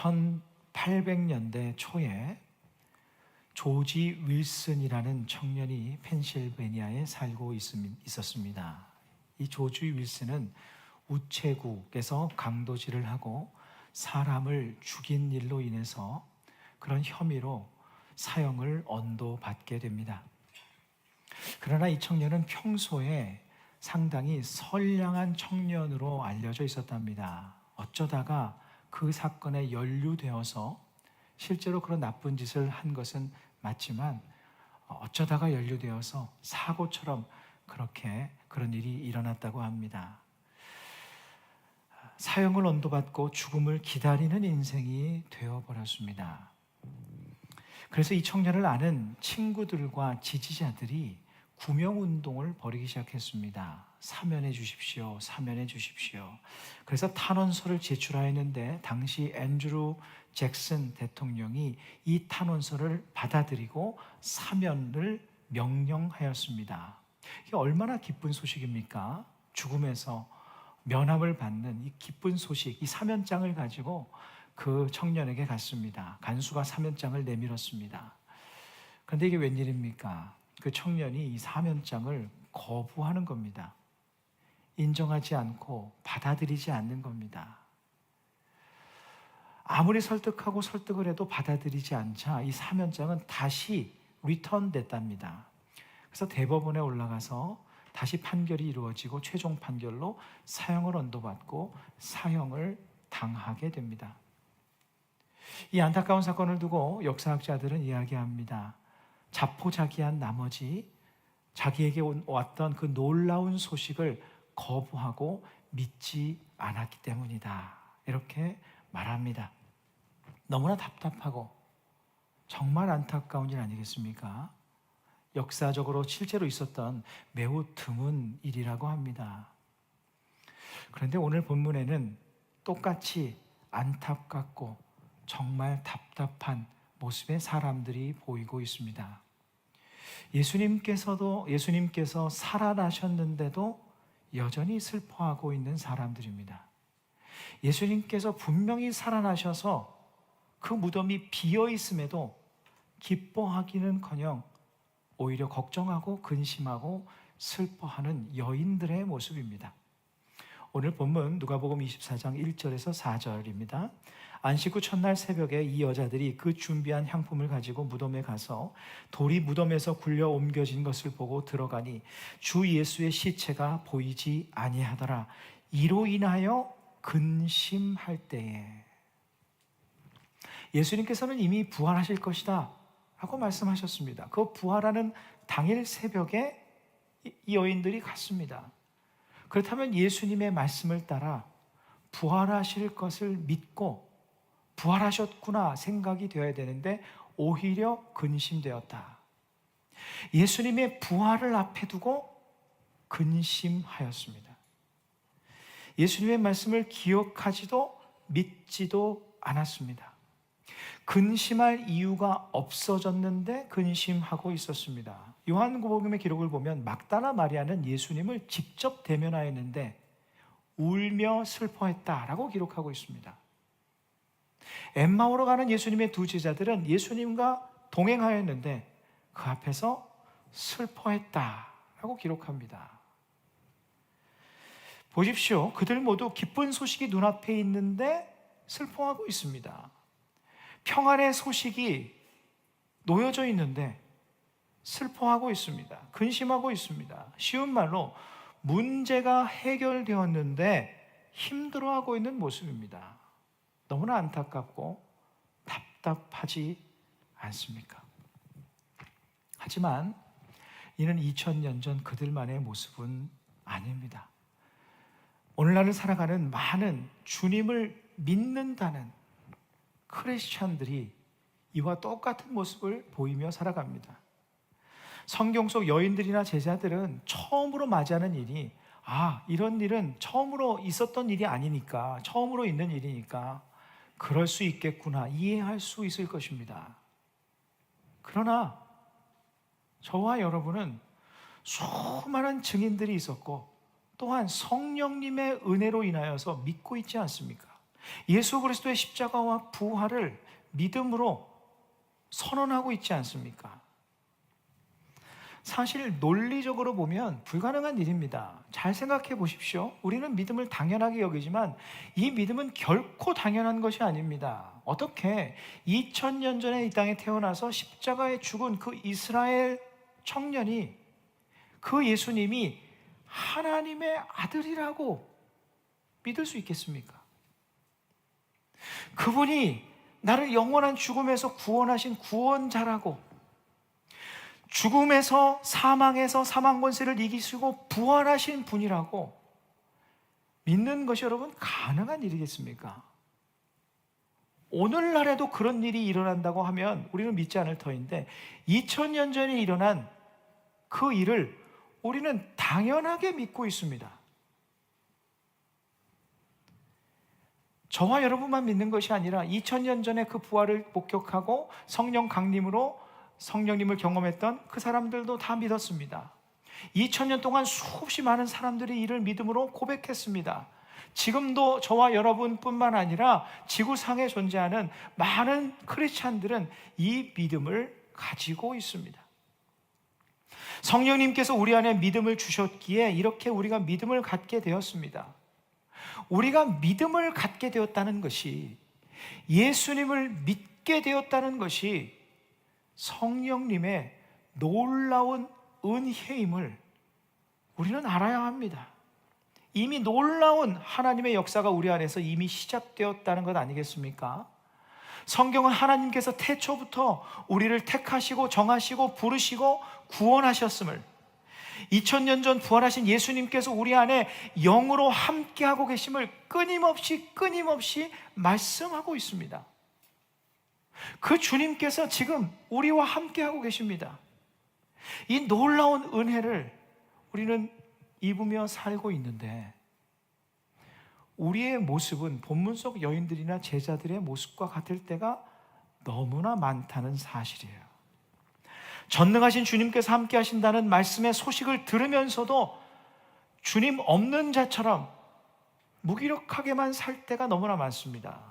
1800년대 초에 조지 윌슨이라는 청년이 펜실베니아에 살고 있었습니다. 이 조지 윌슨은 우체국에서 강도질을 하고 사람을 죽인 일로 인해서 그런 혐의로 사형을 언도받게 됩니다. 그러나 이 청년은 평소에 상당히 선량한 청년으로 알려져 있었답니다. 어쩌다가 그 사건에 연루되어서 실제로 그런 나쁜 짓을 한 것은 맞지만 어쩌다가 연루되어서 사고처럼 그렇게 그런 일이 일어났다고 합니다. 사형을 언도받고 죽음을 기다리는 인생이 되어버렸습니다. 그래서 이 청년을 아는 친구들과 지지자들이 구명운동을 벌이기 시작했습니다. 사면해 주십시오. 사면해 주십시오. 그래서 탄원서를 제출하였는데 당시 앤드루 잭슨 대통령이 이 탄원서를 받아들이고 사면을 명령하였습니다. 이게 얼마나 기쁜 소식입니까? 죽음에서 면함을 받는 이 기쁜 소식, 이 사면장을 가지고 그 청년에게 갔습니다. 간수가 사면장을 내밀었습니다. 그런데 이게 웬일입니까? 그 청년이 이 사면장을 거부하는 겁니다. 인정하지 않고 받아들이지 않는 겁니다. 아무리 설득하고 설득을 해도 받아들이지 않자 이 사면장은 다시 리턴됐답니다. 그래서 대법원에 올라가서 다시 판결이 이루어지고 최종 판결로 사형을 언도받고 사형을 당하게 됩니다. 이 안타까운 사건을 두고 역사학자들은 이야기합니다. 자포자기한 나머지 자기에게 왔던 그 놀라운 소식을 거부하고 믿지 않았기 때문이다. 이렇게 말합니다. 너무나 답답하고 정말 안타까운 일 아니겠습니까? 역사적으로 실제로 있었던 매우 드문 일이라고 합니다. 그런데 오늘 본문에는 똑같이 안타깝고 정말 답답한 모습의 사람들이 보이고 있습니다. 예수님께서 살아나셨는데도 여전히 슬퍼하고 있는 사람들입니다. 예수님께서 분명히 살아나셔서 그 무덤이 비어 있음에도 기뻐하기는커녕 오히려 걱정하고 근심하고 슬퍼하는 여인들의 모습입니다. 오늘 본문 누가복음 24장 1절에서 4절입니다. 안식 후 첫날 새벽에 이 여자들이 그 준비한 향품을 가지고 무덤에 가서 돌이 무덤에서 굴려 옮겨진 것을 보고 들어가니 주 예수의 시체가 보이지 아니하더라. 이로 인하여 근심할 때에 예수님께서는 이미 부활하실 것이다 라고 말씀하셨습니다. 그 부활하는 당일 새벽에 이 여인들이 갔습니다. 그렇다면 예수님의 말씀을 따라 부활하실 것을 믿고 부활하셨구나 생각이 되어야 되는데 오히려 근심되었다. 예수님의 부활을 앞에 두고 근심하였습니다. 예수님의 말씀을 기억하지도 믿지도 않았습니다. 근심할 이유가 없어졌는데 근심하고 있었습니다. 요한복음의 기록을 보면 막달라 마리아는 예수님을 직접 대면하였는데 울며 슬퍼했다라고 기록하고 있습니다. 엠마오로 가는 예수님의 두 제자들은 예수님과 동행하였는데 그 앞에서 슬퍼했다라고 기록합니다. 보십시오. 그들 모두 기쁜 소식이 눈앞에 있는데 슬퍼하고 있습니다. 평안의 소식이 놓여져 있는데 슬퍼하고 있습니다. 근심하고 있습니다. 쉬운 말로 문제가 해결되었는데 힘들어하고 있는 모습입니다. 너무나 안타깝고 답답하지 않습니까? 하지만 이는 2000년 전 그들만의 모습은 아닙니다. 오늘날을 살아가는 많은 주님을 믿는다는 크리스찬들이 이와 똑같은 모습을 보이며 살아갑니다. 성경 속 여인들이나 제자들은 처음으로 맞이하는 일이 이런 일은 처음으로 있었던 일이 아니니까, 처음으로 있는 일이니까 그럴 수 있겠구나 이해할 수 있을 것입니다. 그러나 저와 여러분은 수많은 증인들이 있었고 또한 성령님의 은혜로 인하여서 믿고 있지 않습니까? 예수 그리스도의 십자가와 부활을 믿음으로 선언하고 있지 않습니까? 사실 논리적으로 보면 불가능한 일입니다. 잘 생각해 보십시오. 우리는 믿음을 당연하게 여기지만 이 믿음은 결코 당연한 것이 아닙니다. 어떻게 2000년 전에 이 땅에 태어나서 십자가에 죽은 그 이스라엘 청년이, 그 예수님이 하나님의 아들이라고 믿을 수 있겠습니까? 그분이 나를 영원한 죽음에서 구원하신 구원자라고, 죽음에서, 사망에서 사망 권세를 이기시고 부활하신 분이라고 믿는 것이 여러분 가능한 일이겠습니까? 오늘날에도 그런 일이 일어난다고 하면 우리는 믿지 않을 터인데, 2000년 전에 일어난 그 일을 우리는 당연하게 믿고 있습니다. 저와 여러분만 믿는 것이 아니라 2000년 전에 그 부활을 목격하고 성령 강림으로 성령님을 경험했던 그 사람들도 다 믿었습니다. 2000년 동안 수없이 많은 사람들이 이를 믿음으로 고백했습니다. 지금도 저와 여러분뿐만 아니라 지구상에 존재하는 많은 크리스찬들은 이 믿음을 가지고 있습니다. 성령님께서 우리 안에 믿음을 주셨기에 이렇게 우리가 믿음을 갖게 되었습니다. 우리가 믿음을 갖게 되었다는 것이, 예수님을 믿게 되었다는 것이 성령님의 놀라운 은혜임을 우리는 알아야 합니다. 이미 놀라운 하나님의 역사가 우리 안에서 이미 시작되었다는 것 아니겠습니까? 성경은 하나님께서 태초부터 우리를 택하시고 정하시고 부르시고 구원하셨음을, 2000년 전 부활하신 예수님께서 우리 안에 영으로 함께하고 계심을 끊임없이 말씀하고 있습니다. 그 주님께서 지금 우리와 함께하고 계십니다. 이 놀라운 은혜를 우리는 입으며 살고 있는데, 우리의 모습은 본문 속 여인들이나 제자들의 모습과 같을 때가 너무나 많다는 사실이에요. 전능하신 주님께서 함께 하신다는 말씀의 소식을 들으면서도 주님 없는 자처럼 무기력하게만 살 때가 너무나 많습니다.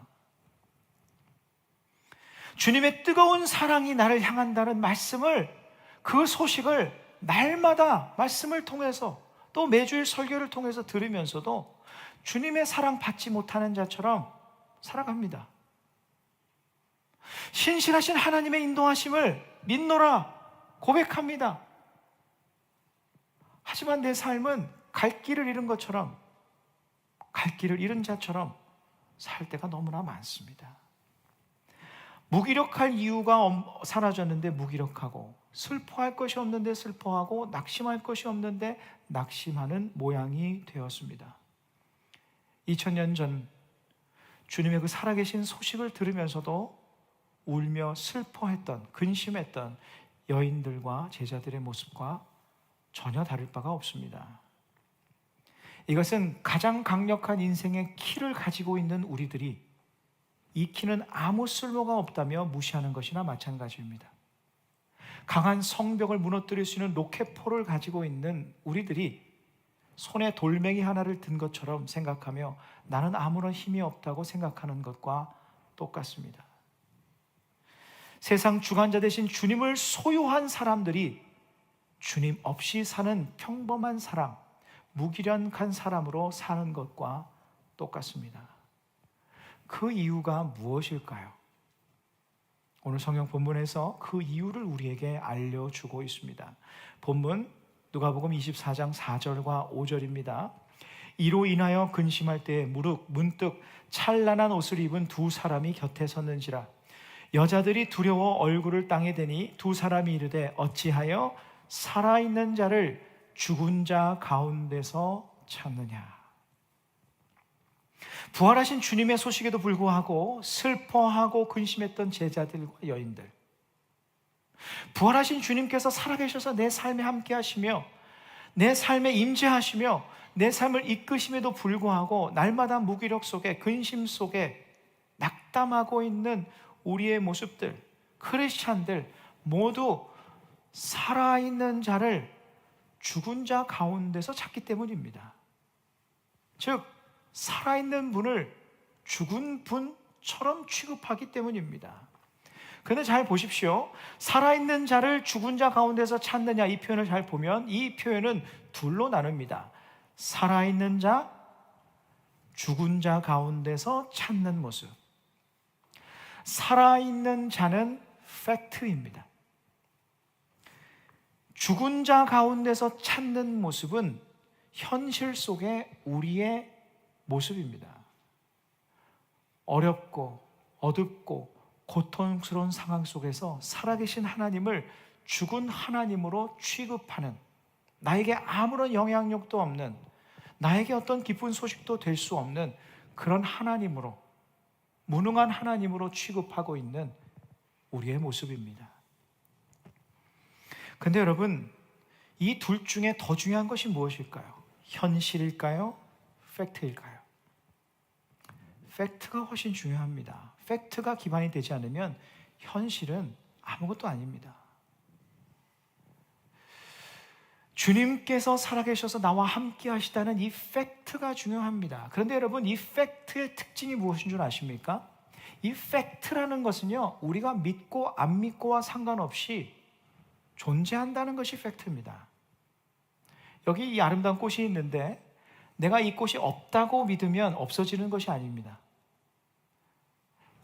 주님의 뜨거운 사랑이 나를 향한다는 말씀을, 그 소식을 날마다 말씀을 통해서 또 매주일 설교를 통해서 들으면서도 주님의 사랑 받지 못하는 자처럼 살아갑니다. 신실하신 하나님의 인도하심을 믿노라 고백합니다. 하지만 내 삶은 갈 길을 잃은 것처럼, 갈 길을 잃은 자처럼 살 때가 너무나 많습니다. 무기력할 이유가 사라졌는데 무기력하고, 슬퍼할 것이 없는데 슬퍼하고, 낙심할 것이 없는데 낙심하는 모양이 되었습니다. 2000년 전 주님의 그 살아계신 소식을 들으면서도 울며 슬퍼했던, 근심했던 여인들과 제자들의 모습과 전혀 다를 바가 없습니다. 이것은 가장 강력한 인생의 키를 가지고 있는 우리들이 이 키는 아무 쓸모가 없다며 무시하는 것이나 마찬가지입니다. 강한 성벽을 무너뜨릴 수 있는 로켓포를 가지고 있는 우리들이 손에 돌멩이 하나를 든 것처럼 생각하며 나는 아무런 힘이 없다고 생각하는 것과 똑같습니다. 세상 주관자 되신 주님을 소유한 사람들이 주님 없이 사는 평범한 사람, 무기력한 사람으로 사는 것과 똑같습니다. 그 이유가 무엇일까요? 오늘 성경 본문에서 그 이유를 우리에게 알려주고 있습니다. 본문 누가복음 24장 4절과 5절입니다. 이로 인하여 근심할 때에 문득 찬란한 옷을 입은 두 사람이 곁에 섰는지라. 여자들이 두려워 얼굴을 땅에 대니 두 사람이 이르되 어찌하여 살아있는 자를 죽은 자 가운데서 찾느냐. 부활하신 주님의 소식에도 불구하고 슬퍼하고 근심했던 제자들과 여인들, 부활하신 주님께서 살아계셔서 내 삶에 함께 하시며 내 삶에 임재하시며 내 삶을 이끄심에도 불구하고 날마다 무기력 속에, 근심 속에 낙담하고 있는 우리의 모습들, 크리스찬들 모두 살아있는 자를 죽은 자 가운데서 찾기 때문입니다. 즉 살아있는 분을 죽은 분처럼 취급하기 때문입니다. 그런데 잘 보십시오. 살아있는 자를 죽은 자 가운데서 찾느냐, 이 표현을 잘 보면 이 표현은 둘로 나눕니다. 살아있는 자, 죽은 자 가운데서 찾는 모습. 살아있는 자는 팩트입니다. 죽은 자 가운데서 찾는 모습은 현실 속의 우리의 모습입니다. 어렵고 어둡고 고통스러운 상황 속에서 살아계신 하나님을 죽은 하나님으로 취급하는, 나에게 아무런 영향력도 없는, 나에게 어떤 기쁜 소식도 될 수 없는 그런 하나님으로, 무능한 하나님으로 취급하고 있는 우리의 모습입니다. 근데 여러분, 이 둘 중에 더 중요한 것이 무엇일까요? 현실일까요? 팩트일까요? 팩트가 훨씬 중요합니다. 팩트가 기반이 되지 않으면 현실은 아무것도 아닙니다. 주님께서 살아계셔서 나와 함께 하시다는 이 팩트가 중요합니다. 그런데 여러분, 이 팩트의 특징이 무엇인 줄 아십니까? 이 팩트라는 것은요, 우리가 믿고 안 믿고와 상관없이 존재한다는 것이 팩트입니다. 여기 이 아름다운 꽃이 있는데 내가 이 꽃이 없다고 믿으면 없어지는 것이 아닙니다.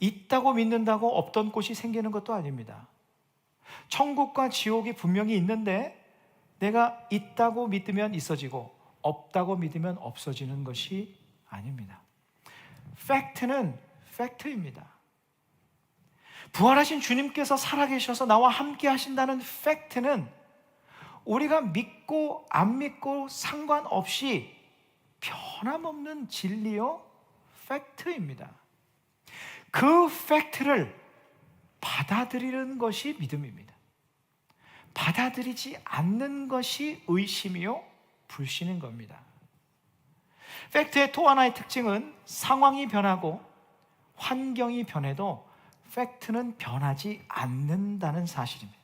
있다고 믿는다고 없던 꽃이 생기는 것도 아닙니다. 천국과 지옥이 분명히 있는데 내가 있다고 믿으면 있어지고 없다고 믿으면 없어지는 것이 아닙니다. 팩트는 팩트입니다. 부활하신 주님께서 살아계셔서 나와 함께 하신다는 팩트는 우리가 믿고 안 믿고 상관없이 변함없는 진리요 팩트입니다. 그 팩트를 받아들이는 것이 믿음입니다. 받아들이지 않는 것이 의심이요 불신인 겁니다. 팩트의 또 하나의 특징은 상황이 변하고 환경이 변해도 팩트는 변하지 않는다는 사실입니다.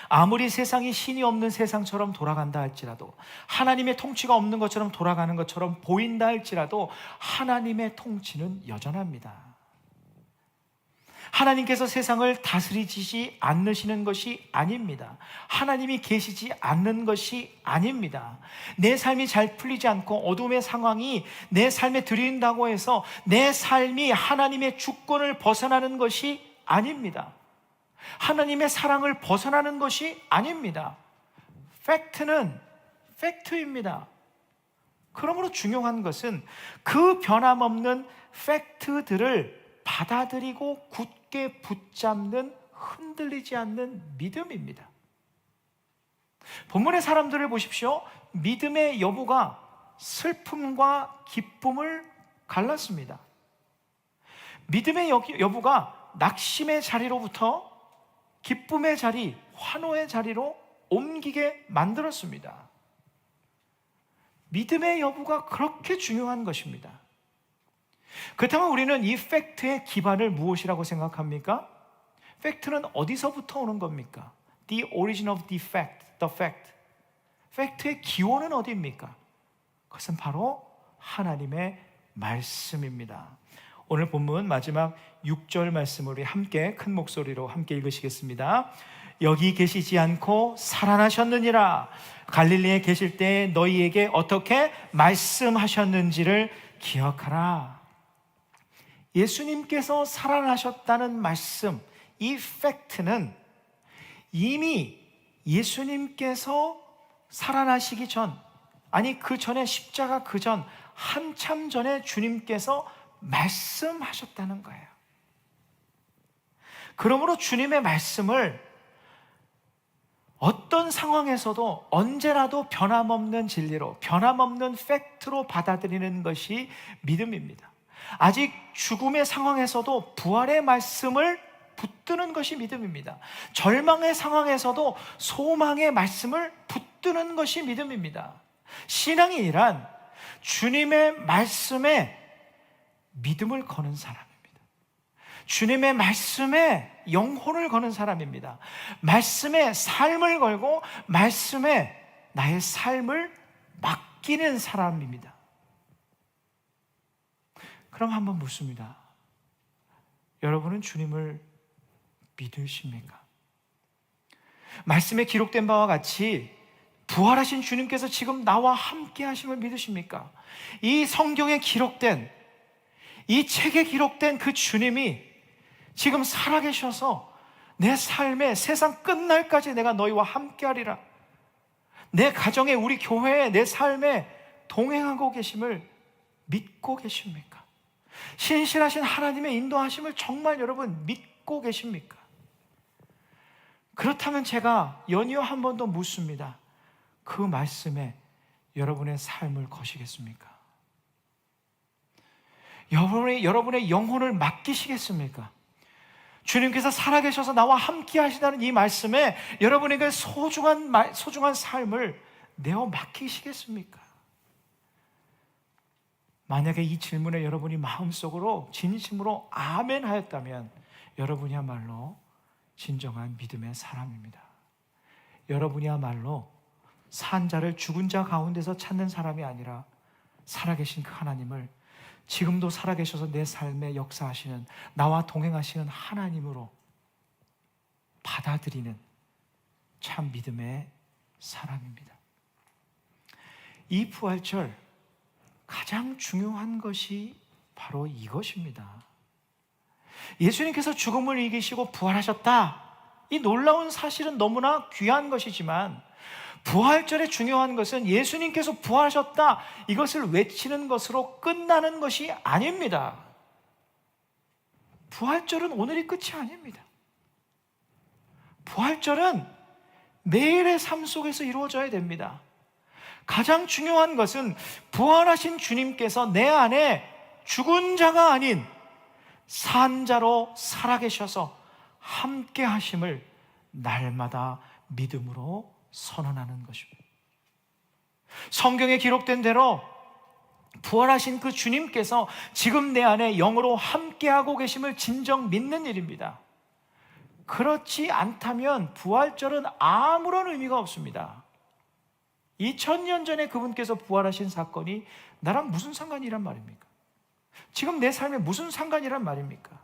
아무리 세상이 신이 없는 세상처럼 돌아간다 할지라도, 하나님의 통치가 없는 것처럼 돌아가는 것처럼 보인다 할지라도 하나님의 통치는 여전합니다. 하나님께서 세상을 다스리지 않으시는 것이 아닙니다. 하나님이 계시지 않는 것이 아닙니다. 내 삶이 잘 풀리지 않고 어둠의 상황이 내 삶에 들이인다고 해서 내 삶이 하나님의 주권을 벗어나는 것이 아닙니다. 하나님의 사랑을 벗어나는 것이 아닙니다. 팩트는 팩트입니다. 그러므로 중요한 것은 그 변함없는 팩트들을 받아들이고 굳게 붙잡는, 흔들리지 않는 믿음입니다. 본문의 사람들을 보십시오. 믿음의 여부가 슬픔과 기쁨을 갈랐습니다. 믿음의 여부가 낙심의 자리로부터 기쁨의 자리, 환호의 자리로 옮기게 만들었습니다. 믿음의 여부가 그렇게 중요한 것입니다. 그렇다면 우리는 이 팩트의 기반을 무엇이라고 생각합니까? 팩트는 어디서부터 오는 겁니까? The origin of the fact. 팩트의 기원은 어디입니까? 그것은 바로 하나님의 말씀입니다. 오늘 본문 마지막 6절 말씀을 우리 함께 큰 목소리로 함께 읽으시겠습니다. 여기 계시지 않고 살아나셨느니라. 갈릴리에 계실 때 너희에게 어떻게 말씀하셨는지를 기억하라. 예수님께서 살아나셨다는 말씀, 이 팩트는 이미 예수님께서 살아나시기 전, 아니 그 전에 십자가 그 전, 한참 전에 주님께서 말씀하셨다는 거예요. 그러므로 주님의 말씀을 어떤 상황에서도 언제라도 변함없는 진리로, 변함없는 팩트로 받아들이는 것이 믿음입니다. 아직 죽음의 상황에서도 부활의 말씀을 붙드는 것이 믿음입니다. 절망의 상황에서도 소망의 말씀을 붙드는 것이 믿음입니다. 신앙인이란 주님의 말씀에 믿음을 거는 사람입니다. 주님의 말씀에 영혼을 거는 사람입니다. 말씀에 삶을 걸고 말씀에 나의 삶을 맡기는 사람입니다. 그럼 한번 묻습니다. 여러분은 주님을 믿으십니까? 말씀에 기록된 바와 같이 부활하신 주님께서 지금 나와 함께 하심을 믿으십니까? 이 성경에 기록된, 이 책에 기록된 그 주님이 지금 살아계셔서 내 삶에 세상 끝날까지 내가 너희와 함께 하리라, 내 가정에, 우리 교회에, 내 삶에 동행하고 계심을 믿고 계십니까? 신실하신 하나님의 인도하심을 정말 여러분 믿고 계십니까? 그렇다면 제가 연이어 한 번 더 묻습니다. 그 말씀에 여러분의 삶을 거시겠습니까? 여러분의 영혼을 맡기시겠습니까? 주님께서 살아계셔서 나와 함께 하시다는 이 말씀에 여러분에게 소중한 삶을 내어 맡기시겠습니까? 만약에 이 질문에 여러분이 마음속으로 진심으로 아멘 하였다면 여러분이야말로 진정한 믿음의 사람입니다. 여러분이야말로 산 자를 죽은 자 가운데서 찾는 사람이 아니라 살아계신 그 하나님을 지금도 살아계셔서 내 삶에 역사하시는, 나와 동행하시는 하나님으로 받아들이는 참 믿음의 사람입니다. 이 부활절 가장 중요한 것이 바로 이것입니다. 예수님께서 죽음을 이기시고 부활하셨다, 이 놀라운 사실은 너무나 귀한 것이지만 부활절의 중요한 것은 예수님께서 부활하셨다, 이것을 외치는 것으로 끝나는 것이 아닙니다. 부활절은 오늘이 끝이 아닙니다. 부활절은 매일의 삶 속에서 이루어져야 됩니다. 가장 중요한 것은 부활하신 주님께서 내 안에 죽은 자가 아닌 산 자로 살아계셔서 함께 하심을 날마다 믿음으로 선언하는 것입니다. 성경에 기록된 대로 부활하신 그 주님께서 지금 내 안에 영으로 함께하고 계심을 진정 믿는 일입니다. 그렇지 않다면 부활절은 아무런 의미가 없습니다. 2000년 전에 그분께서 부활하신 사건이 나랑 무슨 상관이란 말입니까? 지금 내 삶에 무슨 상관이란 말입니까?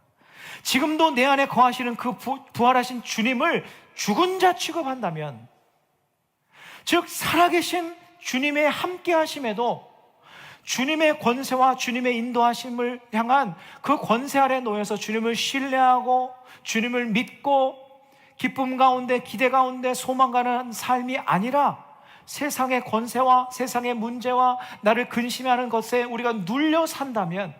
지금도 내 안에 거하시는 그 부활하신 주님을 죽은 자 취급한다면, 즉 살아계신 주님의 함께 하심에도 주님의 권세와 주님의 인도하심을 향한 그 권세 아래 놓여서 주님을 신뢰하고 주님을 믿고 기쁨 가운데, 기대 가운데 소망가는 삶이 아니라 세상의 권세와 세상의 문제와 나를 근심하는 것에 우리가 눌려 산다면,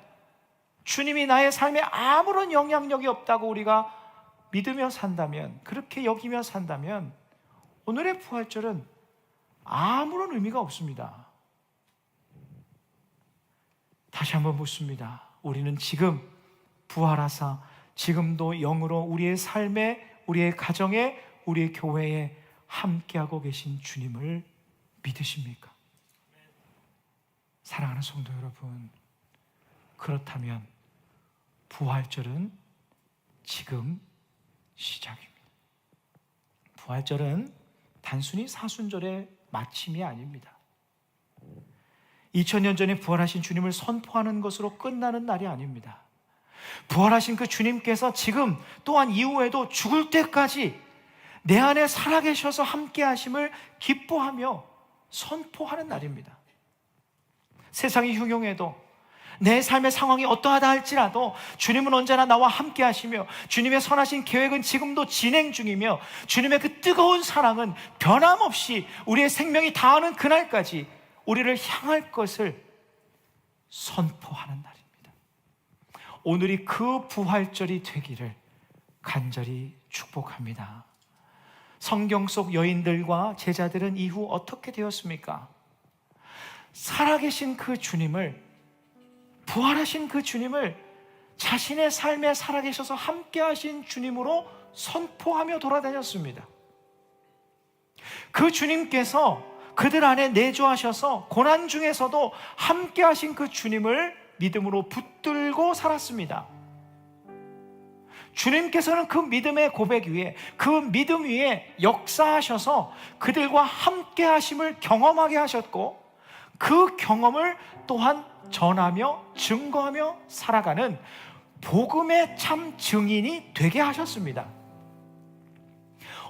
주님이 나의 삶에 아무런 영향력이 없다고 우리가 믿으며 산다면, 그렇게 여기며 산다면 오늘의 부활절은 아무런 의미가 없습니다. 다시 한번 묻습니다. 우리는 지금 부활하사 지금도 영으로 우리의 삶에, 우리의 가정에, 우리의 교회에 함께하고 계신 주님을 믿으십니까? 사랑하는 성도 여러분, 그렇다면 부활절은 지금 시작입니다. 부활절은 단순히 사순절의 마침이 아닙니다. 2000년 전에 부활하신 주님을 선포하는 것으로 끝나는 날이 아닙니다. 부활하신 그 주님께서 지금 또한 이후에도 죽을 때까지 내 안에 살아계셔서 함께 하심을 기뻐하며 선포하는 날입니다. 세상이 흉흉해도, 내 삶의 상황이 어떠하다 할지라도 주님은 언제나 나와 함께 하시며 주님의 선하신 계획은 지금도 진행 중이며 주님의 그 뜨거운 사랑은 변함없이 우리의 생명이 다하는 그날까지 우리를 향할 것을 선포하는 날입니다. 오늘이 그 부활절이 되기를 간절히 축복합니다. 성경 속 여인들과 제자들은 이후 어떻게 되었습니까? 살아계신 그 주님을, 부활하신 그 주님을 자신의 삶에 살아계셔서 함께 하신 주님으로 선포하며 돌아다녔습니다. 그 주님께서 그들 안에 내주하셔서 고난 중에서도 함께 하신 그 주님을 믿음으로 붙들고 살았습니다. 주님께서는 그 믿음의 고백 위에, 그 믿음 위에 역사하셔서 그들과 함께 하심을 경험하게 하셨고, 그 경험을 또한 전하며 증거하며 살아가는 복음의 참 증인이 되게 하셨습니다.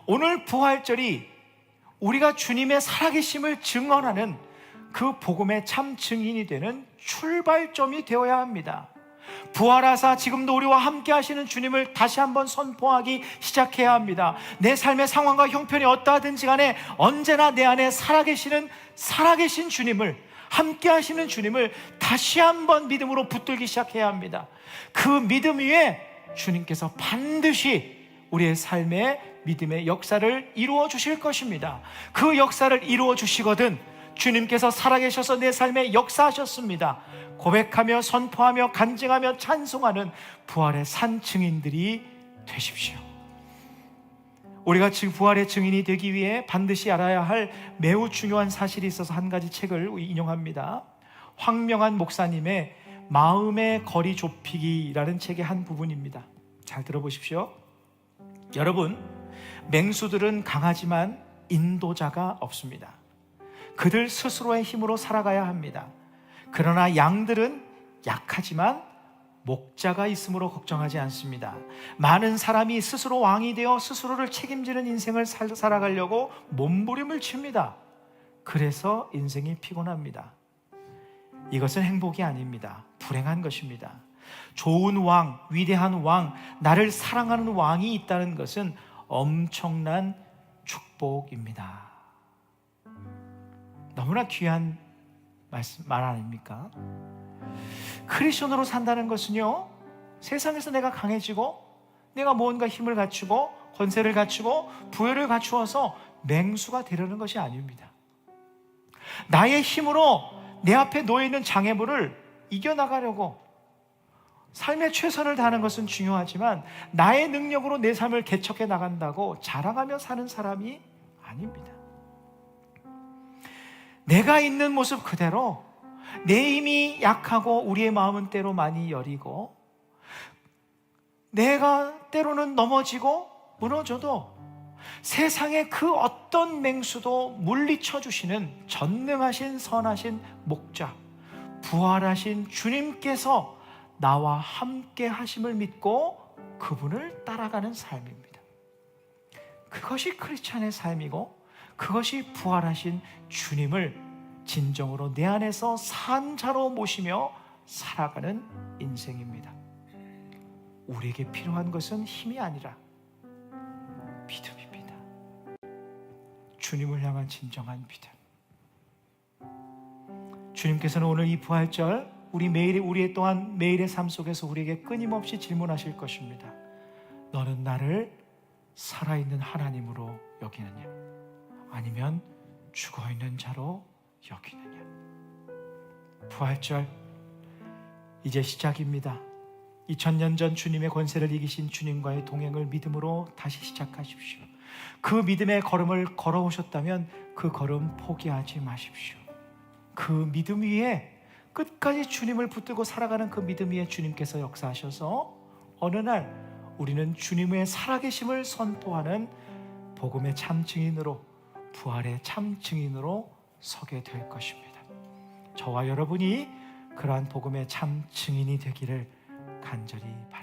오늘 부활절이 우리가 주님의 살아계심을 증언하는 그 복음의 참 증인이 되는 출발점이 되어야 합니다. 부활하사 지금도 우리와 함께 하시는 주님을 다시 한번 선포하기 시작해야 합니다. 내 삶의 상황과 형편이 어떠하든지 간에 언제나 내 안에 살아계신 주님을, 함께 하시는 주님을 다시 한번 믿음으로 붙들기 시작해야 합니다. 그 믿음 위에 주님께서 반드시 우리의 삶에 믿음의 역사를 이루어 주실 것입니다. 그 역사를 이루어 주시거든 주님께서 살아계셔서 내 삶에 역사하셨습니다. 고백하며 선포하며 간증하며 찬송하는 부활의 산 증인들이 되십시오. 우리가 부활의 증인이 되기 위해 반드시 알아야 할 매우 중요한 사실이 있어서 한 가지 책을 인용합니다. 황명한 목사님의 마음의 거리 좁히기라는 책의 한 부분입니다. 잘 들어보십시오. 여러분, 맹수들은 강하지만 인도자가 없습니다. 그들 스스로의 힘으로 살아가야 합니다. 그러나 양들은 약하지만 목자가 있으므로 걱정하지 않습니다. 많은 사람이 스스로 왕이 되어 스스로를 책임지는 인생을 살아가려고 몸부림을 칩니다. 그래서 인생이 피곤합니다. 이것은 행복이 아닙니다. 불행한 것입니다. 좋은 왕, 위대한 왕, 나를 사랑하는 왕이 있다는 것은 엄청난 축복입니다. 너무나 귀한 말 아닙니까? 크리스천으로 산다는 것은요, 세상에서 내가 강해지고 내가 뭔가 힘을 갖추고 권세를 갖추고 부여를 갖추어서 맹수가 되려는 것이 아닙니다. 나의 힘으로 내 앞에 놓여있는 장애물을 이겨나가려고 삶의 최선을 다하는 것은 중요하지만 나의 능력으로 내 삶을 개척해 나간다고 자랑하며 사는 사람이 아닙니다. 내가 있는 모습 그대로 내 힘이 약하고 우리의 마음은 때로 많이 여리고 내가 때로는 넘어지고 무너져도 세상의 그 어떤 맹수도 물리쳐 주시는 전능하신 선하신 목자, 부활하신 주님께서 나와 함께 하심을 믿고 그분을 따라가는 삶입니다. 그것이 크리스찬의 삶이고 그것이 부활하신 주님을 진정으로 내 안에서 산자로 모시며 살아가는 인생입니다. 우리에게 필요한 것은 힘이 아니라 믿음입니다. 주님을 향한 진정한 믿음. 주님께서는 오늘 이 부활절 우리의 또한 매일의 삶 속에서 우리에게 끊임없이 질문하실 것입니다. 너는 나를 살아있는 하나님으로 여기느냐? 아니면 죽어있는 자로 여기느냐? 부활절 이제 시작입니다. 2000년 전 주님의 권세를 이기신 주님과의 동행을 믿음으로 다시 시작하십시오. 그 믿음의 걸음을 걸어오셨다면 그 걸음 포기하지 마십시오. 그 믿음 위에 끝까지 주님을 붙들고 살아가는 그 믿음 위에 주님께서 역사하셔서 어느 날 우리는 주님의 살아계심을 선포하는 복음의 참 증인으로, 부활의 참 증인으로 서게 될 것입니다. 저와 여러분이 그러한 복음의 참 증인이 되기를 간절히 바랍니다.